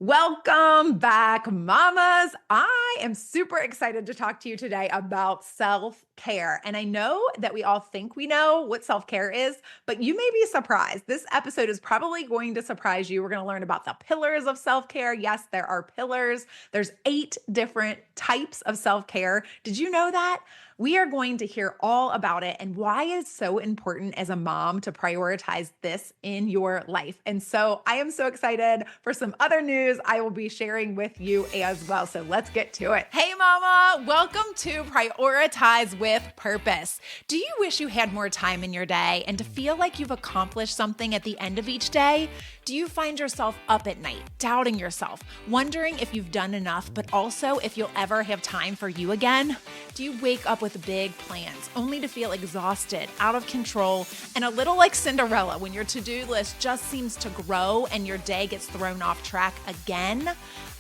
Welcome back, mamas. I am super excited to talk to you today about self-care. And I know that we all think we know what self-care is, but you may be surprised. This episode is probably going to surprise you. We're going to learn about the pillars of self-care. Yes, there are pillars. There's 8 different types of self-care. Did you know that? We are going to hear all about it and why it's so important as a mom to prioritize this in your life. And so I am so excited for some other news I will be sharing with you as well. So let's get to it. Hey, mama, welcome to Prioritize with Purpose. Do you wish you had more time in your day and to feel like you've accomplished something at the end of each day? Do you find yourself up at night, doubting yourself, wondering if you've done enough, but also if you'll ever have time for you again? Do you wake up with big plans only to feel exhausted, out of control, and a little like Cinderella when your to-do list just seems to grow and your day gets thrown off track again?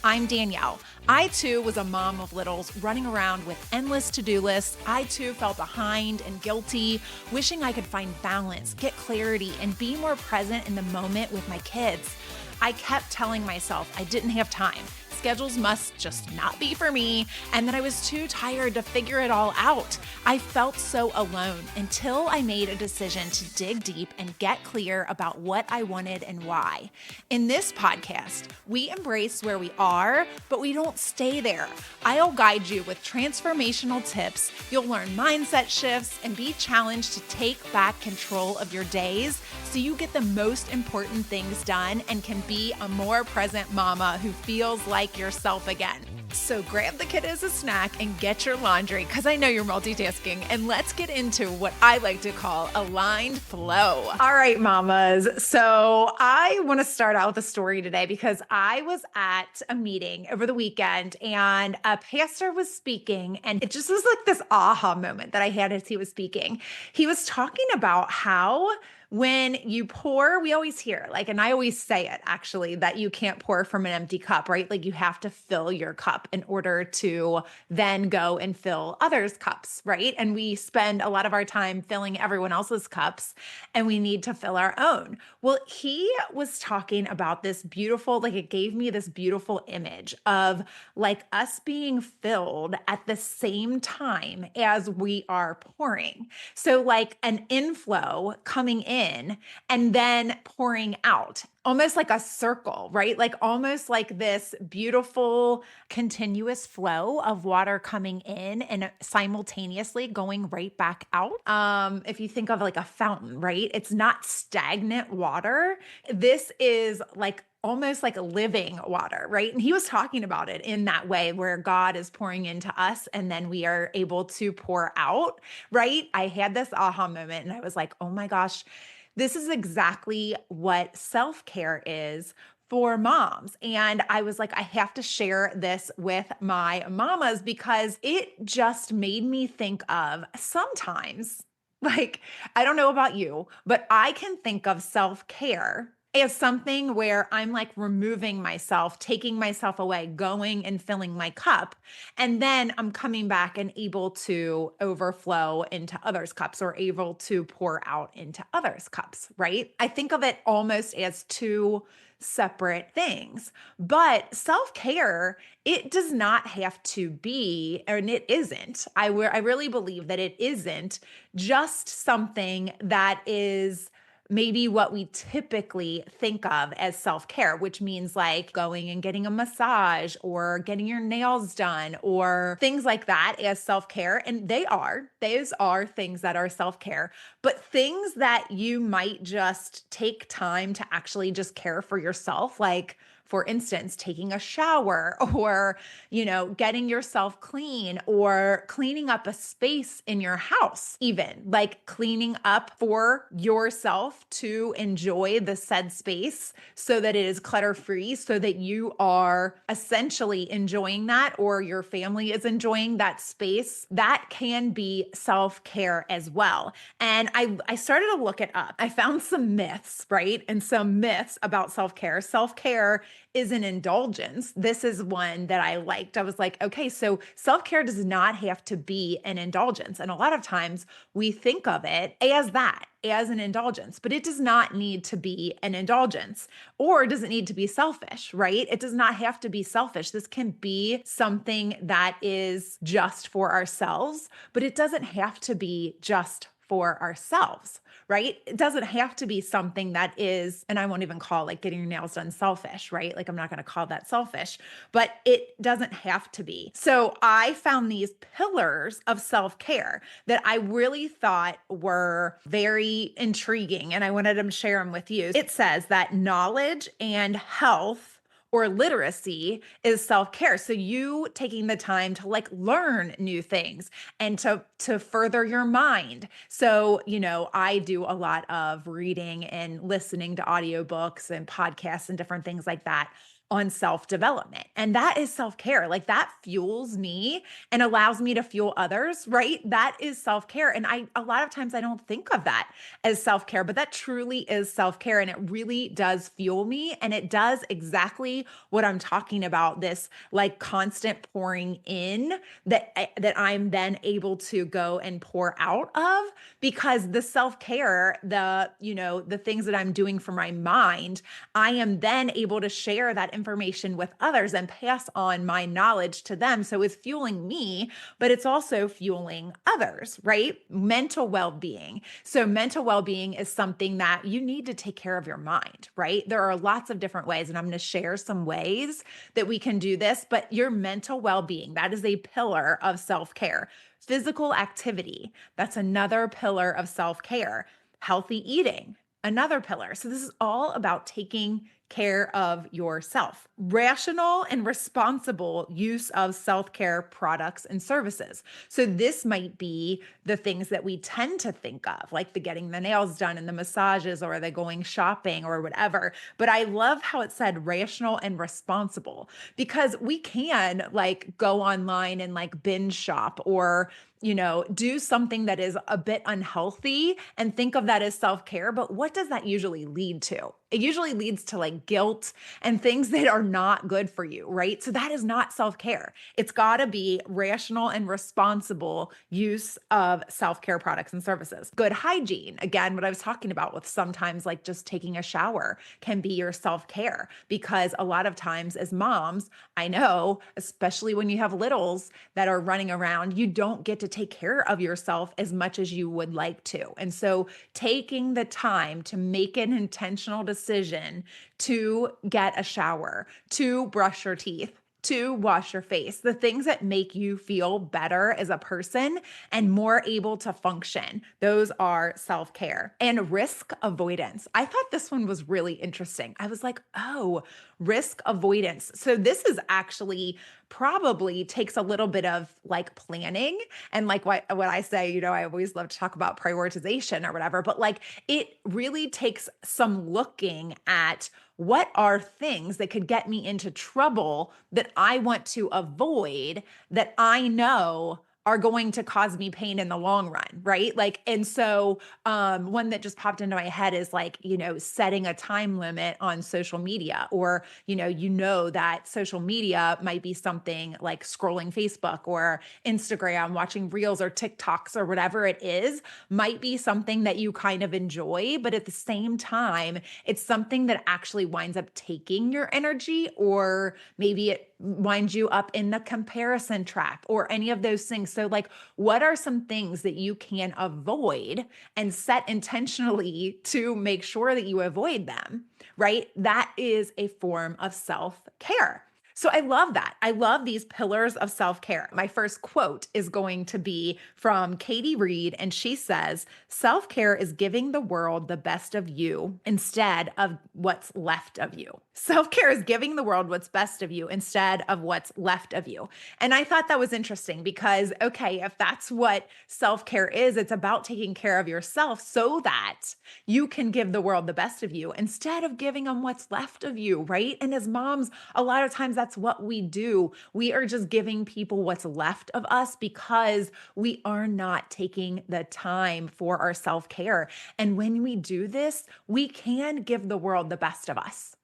I'm Danielle. I too was a mom of littles running around with endless to-do lists. I too felt behind and guilty, wishing I could find balance, get clarity, and be more present in the moment with my kids. I kept telling myself I didn't have time. Schedules must just not be for me, and that I was too tired to figure it all out. I felt so alone until I made a decision to dig deep and get clear about what I wanted and why. In this podcast, we embrace where we are, but we don't stay there. I'll guide you with transformational tips. You'll learn mindset shifts and be challenged to take back control of your days so you get the most important things done and can be a more present mama who feels like yourself again. So grab the kid as a snack and get your laundry, because I know you're multitasking, and let's get into what I like to call aligned flow. All right, mamas. So I want to start out with a story today because I was at a meeting over the weekend and a pastor was speaking, and it just was like this aha moment that I had as he was speaking. He was talking about how when you pour, we always hear, like, and I always say it actually, that you can't pour from an empty cup, right? Like you have to fill your cup in order to then go and fill others' cups, right? And we spend a lot of our time filling everyone else's cups and we need to fill our own. Well, he was talking about this beautiful, like it gave me this beautiful image of like us being filled at the same time as we are pouring. So like an inflow coming in and then pouring out, almost like a circle, right? Like almost like this beautiful continuous flow of water coming in and simultaneously going right back out. If you think of like a fountain, right? It's not stagnant water. This is like almost like a living water, right? And he was talking about it in that way where God is pouring into us and then we are able to pour out, right? I had this aha moment and I was like, oh my gosh, this is exactly what self-care is for moms. And I was like, I have to share this with my mamas because it just made me think of sometimes, like, I don't know about you, but I can think of self-care as something where I'm like removing myself, taking myself away, going and filling my cup. And then I'm coming back and able to overflow into others' cups or able to pour out into others' cups, right? I think of it almost as two separate things. But self-care, it does not have to be, and it isn't. I really believe that it isn't just something that is maybe what we typically think of as self-care, which means like going and getting a massage or getting your nails done or things like that as self-care. And those are things that are self-care, but things that you might just take time to actually just care for yourself, like for instance, taking a shower or, getting yourself clean or cleaning up a space in your house, even like cleaning up for yourself to enjoy the said space so that it is clutter free, so that you are essentially enjoying that or your family is enjoying that space. That can be self-care as well. And I started to look it up. I found some myths, right? And some myths about self-care. Self-care is an indulgence. This is one that I liked. I was like, okay, so self care does not have to be an indulgence. And a lot of times we think of it as that, as an indulgence, but it does not need to be an indulgence, or does it need to be selfish, right? It does not have to be selfish. This can be something that is just for ourselves, but it doesn't have to be just for ourselves, right? It doesn't have to be something that is, and I won't even call like getting your nails done selfish, right? Like I'm not going to call that selfish, but it doesn't have to be. So I found these pillars of self care that I really thought were very intriguing, and I wanted to share them with you. It says that knowledge and health or literacy is self-care. So you taking the time to like learn new things and to further your mind. So, I do a lot of reading and listening to audiobooks and podcasts and different things like that on self-development. And that is self-care. Like that fuels me and allows me to fuel others, right? That is self-care. And a lot of times I don't think of that as self-care, but that truly is self-care, and it really does fuel me, and it does exactly what I'm talking about, this like constant pouring in that I'm then able to go and pour out of, because the self-care, the things that I'm doing for my mind, I am then able to share that information with others and pass on my knowledge to them. So it's fueling me, but it's also fueling others, right? Mental well-being. So mental well-being is something that you need to take care of your mind, right? There are lots of different ways, and I'm going to share some ways that we can do this, but your mental well-being, that is a pillar of self-care. Physical activity, that's another pillar of self-care. Healthy eating, another pillar. So this is all about taking care of yourself. Rational and responsible use of self-care products and services. So this might be the things that we tend to think of, like the getting the nails done and the massages or the going shopping or whatever. But I love how it said rational and responsible, because we can like go online and like binge shop, or do something that is a bit unhealthy and think of that as self-care. But what does that usually lead to? It usually leads to like guilt and things that are not good for you, right? So that is not self-care. It's got to be rational and responsible use of self-care products and services. Good hygiene. Again, what I was talking about with sometimes like just taking a shower can be your self-care, because a lot of times as moms, I know, especially when you have littles that are running around, you don't get to take care of yourself as much as you would like to. And so taking the time to make an intentional decision to get a shower, to brush your teeth, to wash your face, the things that make you feel better as a person and more able to function. Those are self-care. And risk avoidance. I thought this one was really interesting. I was like, oh, risk avoidance. So this is actually probably takes a little bit of like planning, and like what I say, I always love to talk about prioritization or whatever, but like it really takes some looking at what are things that could get me into trouble that I want to avoid, that I know are going to cause me pain in the long run, right? Like, and so one that just popped into my head is like, setting a time limit on social media, or, that social media might be something like scrolling Facebook or Instagram, watching reels or TikToks or whatever it is, might be something that you kind of enjoy, but at the same time, it's something that actually winds up taking your energy, or maybe it winds you up in the comparison trap or any of those things. So like, what are some things that you can avoid and set intentionally to make sure that you avoid them, right? That is a form of self-care. So I love that. I love these pillars of self-care. My first quote is going to be from Katie Reed, and she says, self-care is giving the world the best of you instead of what's left of you. Self-care is giving the world what's best of you instead of what's left of you. And I thought that was interesting because, okay, if that's what self-care is, it's about taking care of yourself so that you can give the world the best of you instead of giving them what's left of you, right? And as moms, a lot of times that's what we do. We are just giving people what's left of us because we are not taking the time for our self-care. And when we do this, we can give the world the best of us.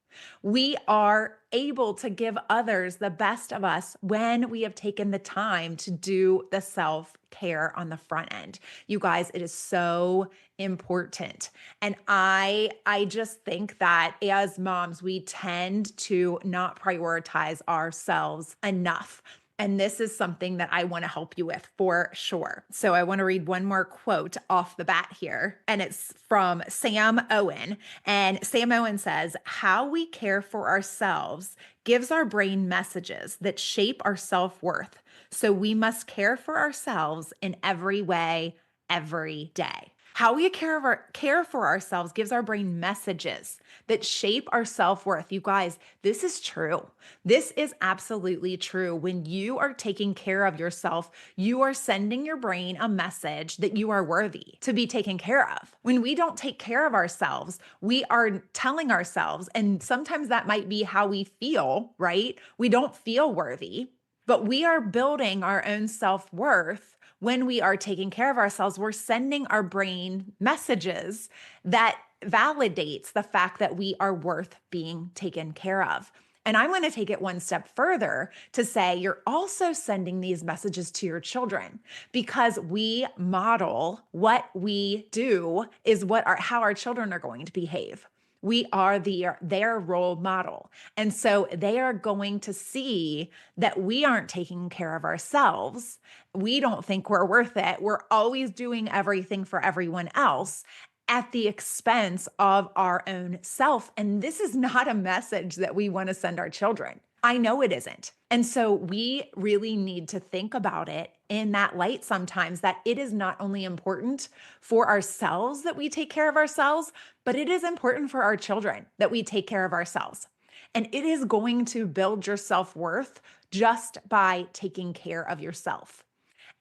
We are able to give others the best of us when we have taken the time to do the self care on the front end. You guys, it is so important. And I just think that as moms, we tend to not prioritize ourselves enough. And this is something that I want to help you with for sure. So I want to read one more quote off the bat here, and it's from Sam Owen. And Sam Owen says, "How we care for ourselves gives our brain messages that shape our self worth. So we must care for ourselves in every way, every day." How we care for ourselves gives our brain messages that shape our self worth. You guys, this is true. This is absolutely true. When you are taking care of yourself, you are sending your brain a message that you are worthy to be taken care of. When we don't take care of ourselves, we are telling ourselves, and sometimes that might be how we feel, right? We don't feel worthy, but we are building our own self worth. When we are taking care of ourselves, we're sending our brain messages that validates the fact that we are worth being taken care of. And I'm going to take it one step further to say you're also sending these messages to your children, because we model what we do is how our children are going to behave. We are their role model. And so they are going to see that we aren't taking care of ourselves. We don't think we're worth it. We're always doing everything for everyone else at the expense of our own self. And this is not a message that we want to send our children. I know it isn't. And so we really need to think about it in that light sometimes, that it is not only important for ourselves that we take care of ourselves, but it is important for our children that we take care of ourselves. And it is going to build your self-worth just by taking care of yourself.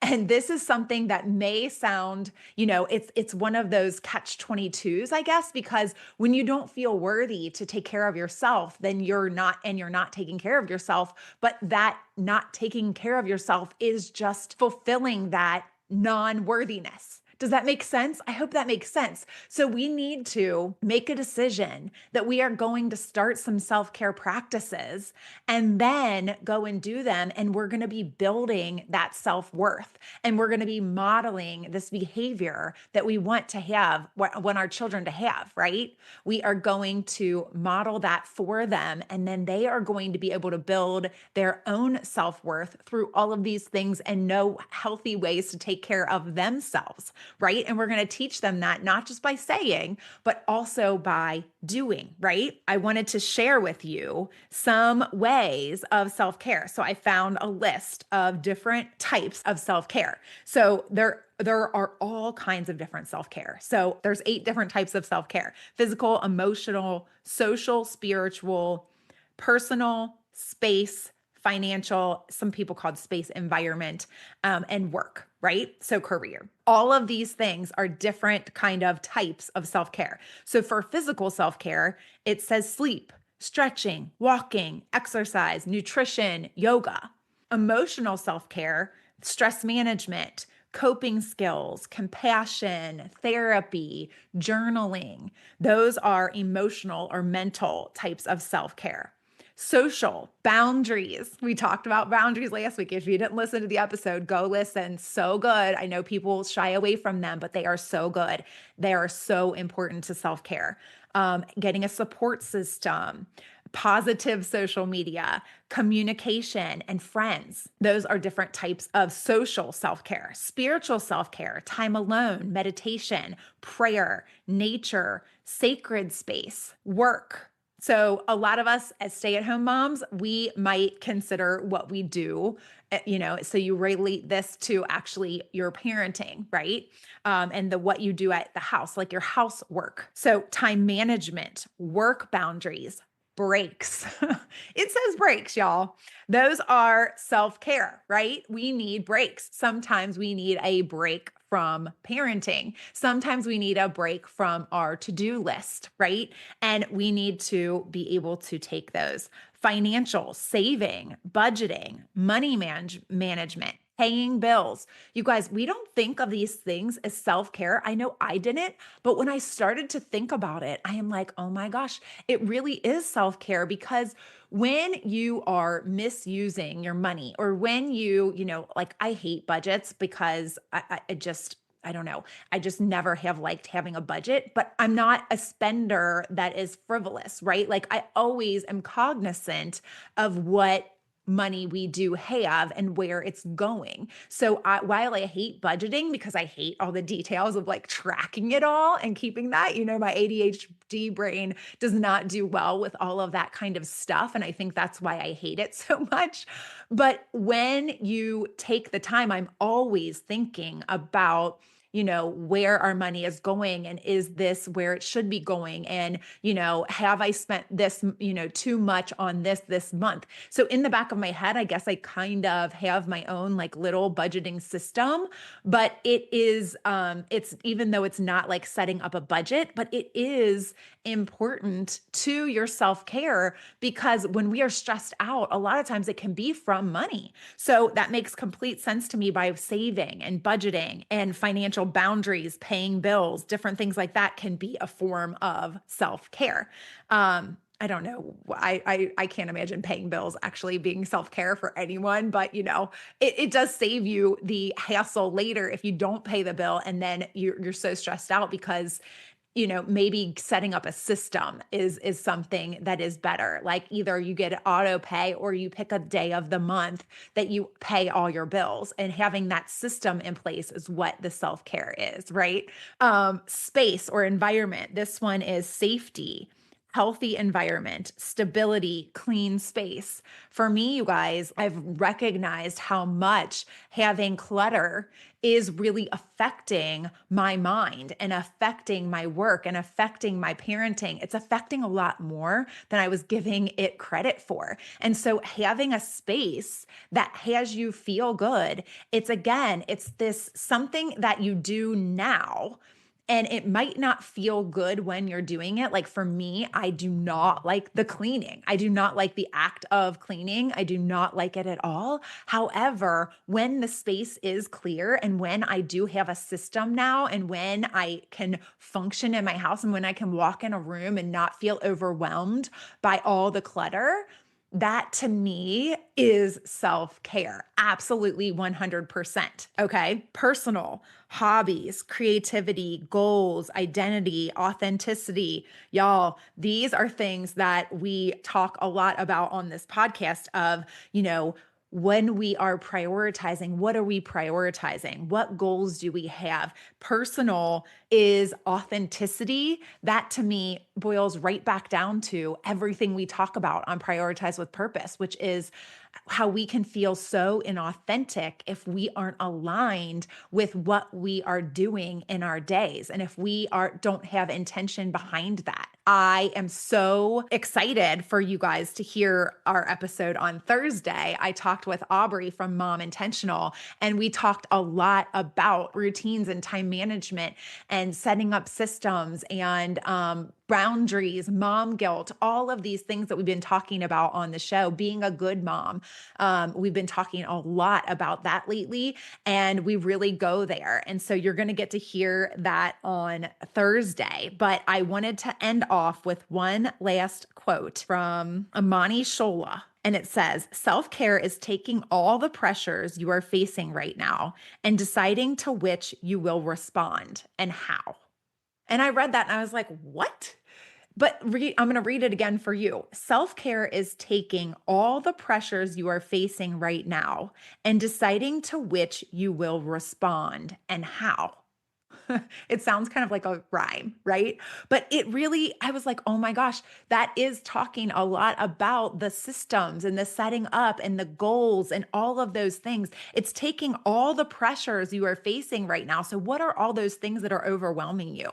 And this is something that may sound, it's one of those catch 22s, I guess, because when you don't feel worthy to take care of yourself, then you're not taking care of yourself. But that not taking care of yourself is just fulfilling that non-worthiness. Does that make sense? I hope that makes sense. So we need to make a decision that we are going to start some self-care practices and then go and do them. And we're going to be building that self-worth, and we're going to be modeling this behavior that we want to have, want our children to have, right? We are going to model that for them. And then they are going to be able to build their own self-worth through all of these things and know healthy ways to take care of themselves. Right? And we're going to teach them that not just by saying, but also by doing, right? I wanted to share with you some ways of self-care. So I found a list of different types of self-care. So there are all kinds of different self-care. So there's 8 different types of self-care: physical, emotional, social, spiritual, personal, space, financial, some people called space, environment, and work, right? So career. All of these things are different kind of types of self-care. So for physical self-care, it says sleep, stretching, walking, exercise, nutrition, yoga. Emotional self-care, stress management, coping skills, compassion, therapy, journaling. Those are emotional or mental types of self-care. Social boundaries. We talked about boundaries last week. If you didn't listen to the episode, go listen. So good. I know people shy away from them, but they are so good. They are so important to self-care. Getting a support system, positive social media, communication, and friends. Those are different types of social self-care. Spiritual self-care, time alone, meditation, prayer, nature, sacred space, work. So a lot of us as stay-at-home moms, we might consider what we do, so you relate this to actually your parenting, right? And what you do at the house, like your housework. So time management, work boundaries, breaks. It says breaks, y'all. Those are self-care, right? We need breaks. Sometimes we need a break from parenting. Sometimes we need a break from our to-do list, right? And we need to be able to take those. Financial, saving, budgeting, money management, paying bills. You guys, we don't think of these things as self care. I know I didn't, but when I started to think about it, I am like, oh my gosh, it really is self care because when you are misusing your money or when like I hate budgets because I just, I don't know. I just never have liked having a budget, but I'm not a spender that is frivolous, right? Like I always am cognizant of what money we do have and where it's going. So while I hate budgeting because I hate all the details of like tracking it all and keeping that, my ADHD brain does not do well with all of that kind of stuff. And I think that's why I hate it so much. But when you take the time, I'm always thinking about where our money is going and is this where it should be going? And, have I spent this, too much on this month? So in the back of my head, I guess I kind of have my own like little budgeting system, but it's even though it's not like setting up a budget, but it is important to your self-care because when we are stressed out, a lot of times it can be from money. So that makes complete sense to me by saving and budgeting and financial boundaries, paying bills, different things like that can be a form of self-care. I don't know. I can't imagine paying bills actually being self-care for anyone, but it does save you the hassle later if you don't pay the bill and then you're so stressed out because maybe setting up a system is something that is better. Like either you get auto pay or you pick a day of the month that you pay all your bills and having that system in place is what the self-care is, right? Space or environment. This one is safety, healthy environment, stability, clean space. For me, you guys, I've recognized how much having clutter is really affecting my mind and affecting my work and affecting my parenting. It's affecting a lot more than I was giving it credit for. And so having a space that has you feel good, it's this something that you do now and it might not feel good when you're doing it. Like for me, I do not like the cleaning. I do not like the act of cleaning. I do not like it at all. However, when the space is clear and when I do have a system now and when I can function in my house and when I can walk in a room and not feel overwhelmed by all the clutter, that to me is self care. Absolutely 100%. Okay. Personal, hobbies, creativity, goals, identity, authenticity. Y'all, these are things that we talk a lot about on this podcast of, when we are prioritizing, what are we prioritizing? What goals do we have? Personal is authenticity. That to me boils right back down to everything we talk about on Prioritize with Purpose, which is how we can feel so inauthentic if we aren't aligned with what we are doing in our days and if we don't have intention behind that. I am so excited for you guys to hear our episode on Thursday. I talked with Aubrey from Mom Intentional, and we talked a lot about routines and time management and setting up systems and boundaries, mom guilt, all of these things that we've been talking about on the show, being a good mom. We've been talking a lot about that lately, and we really go there. And so you're going to get to hear that on Thursday. But I wanted to end off with one last quote from Amani Shola. And it says, self-care is taking all the pressures you are facing right now and deciding to which you will respond and how. And I read that and I was like, what? But I'm going to read it again for you. Self-care is taking all the pressures you are facing right now and deciding to which you will respond and how. It sounds kind of like a rhyme, right? But I was like, oh my gosh, that is talking a lot about the systems and the setting up and the goals and all of those things. It's taking all the pressures you are facing right now. So, what are all those things that are overwhelming you?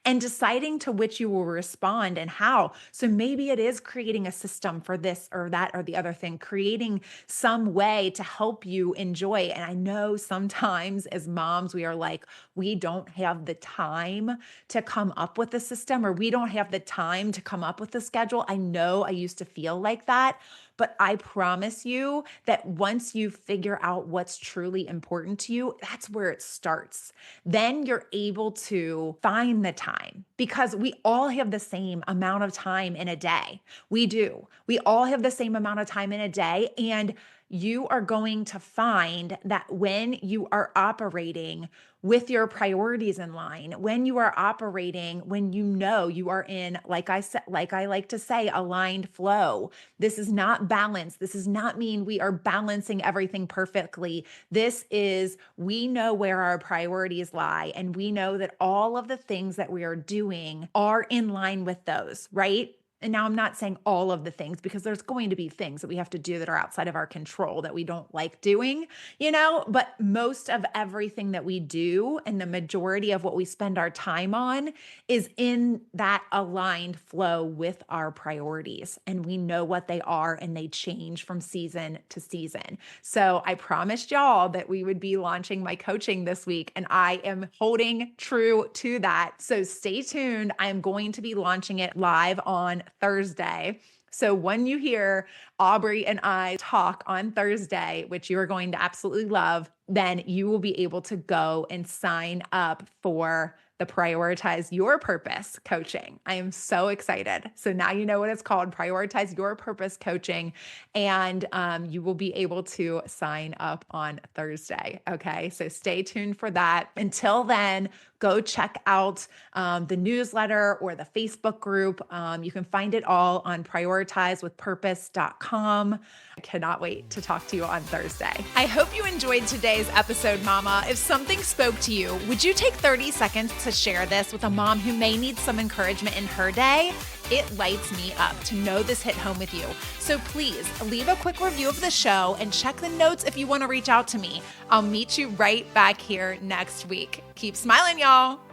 And deciding to which you will respond and how. So maybe it is creating a system for this or that or the other thing, creating some way to help you enjoy. And I know sometimes as moms, we are like, we don't have the time to come up with a system or we don't have the time to come up with a schedule. I know I used to feel like that. But I promise you that once you figure out what's truly important to you, that's where it starts. Then you're able to find the time because we all have the same amount of time in a day. We do. We all have the same amount of time in a day. And you are going to find that when you are operating with your priorities in line, when you are operating, when you know you are in, like I said, like I like to say, aligned flow. This is not balance. This does not mean we are balancing everything perfectly. This is, we know where our priorities lie, and we know that all of the things that we are doing are in line with those, right? And now I'm not saying all of the things because there's going to be things that we have to do that are outside of our control that we don't like doing, but most of everything that we do and the majority of what we spend our time on is in that aligned flow with our priorities. And we know what they are and they change from season to season. So I promised y'all that we would be launching my coaching this week, and I am holding true to that. So stay tuned. I am going to be launching it live on Thursday. So when you hear Aubrey and I talk on Thursday, which you are going to absolutely love, then you will be able to go and sign up for the Prioritize Your Purpose coaching. I am so excited. So now you know what it's called, Prioritize Your Purpose coaching, and you will be able to sign up on Thursday. Okay, so stay tuned for that. Until then, go check out the newsletter or the Facebook group. You can find it all on prioritizewithpurpose.com. I cannot wait to talk to you on Thursday. I hope you enjoyed today's episode, Mama. If something spoke to you, would you take 30 seconds to share this with a mom who may need some encouragement in her day? It lights me up to know this hit home with you. So please leave a quick review of the show and check the notes if you want to reach out to me. I'll meet you right back here next week. Keep smiling, y'all.